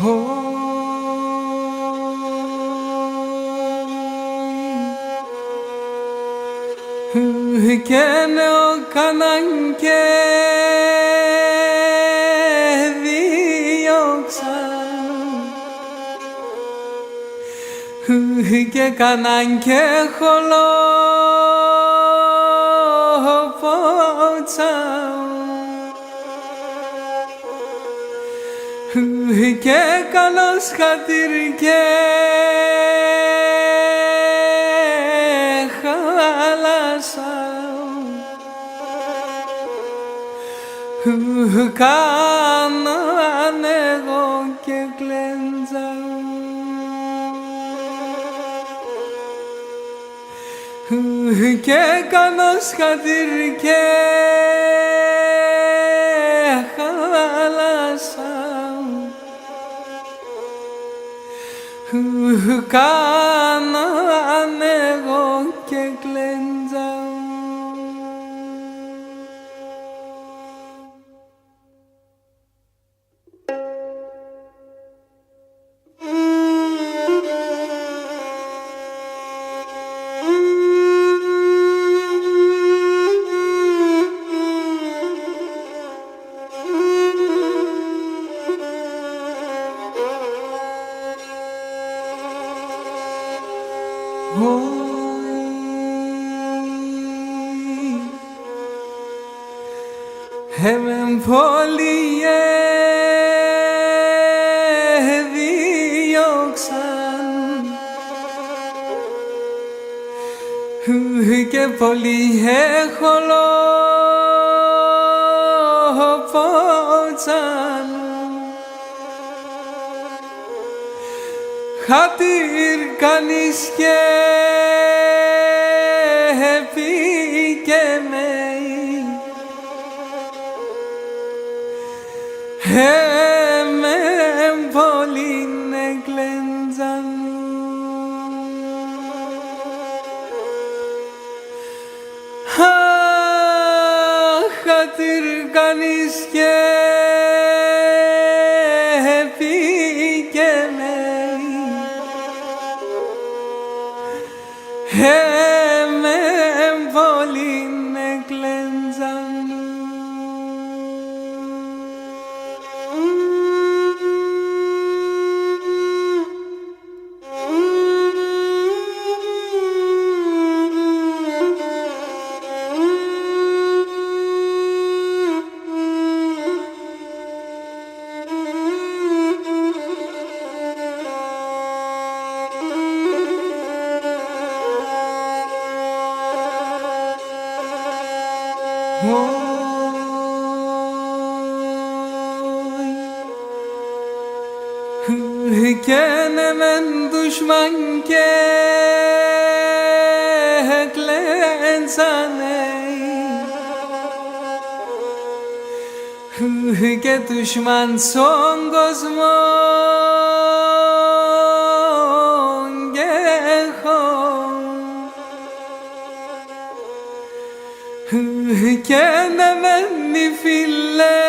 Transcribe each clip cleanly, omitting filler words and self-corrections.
Και νεο κάναν και διώξαν και κάναν και χολοπότσαν και καλώς χατήρ και κάναν εγώ και κλέντζα και καλώς χατήρ και χάλασα κάναν εγώ και κλέντζα. Εμεν πολλοί διώξαν και πολλοί χολοπότσαν χατήρ κανείς και εμεν πολλήν εκλέντζαν χατήρ κανείς και εμεν πολλήν εκλέντζαν. Και ναι μεν δουσμάν και κλέντσανε και δουσμάν στον κόσμο και έχω και ναι μεν οι φίλε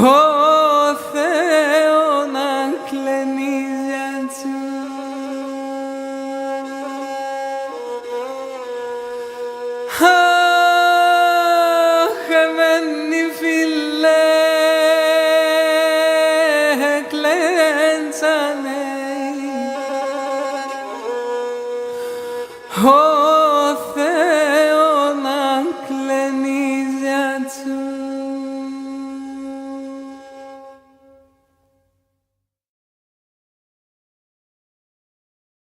ο Θεό να κλαινίζει ατσού. Αχ, εμεν οι φίλε κλέντσανε ο Θεός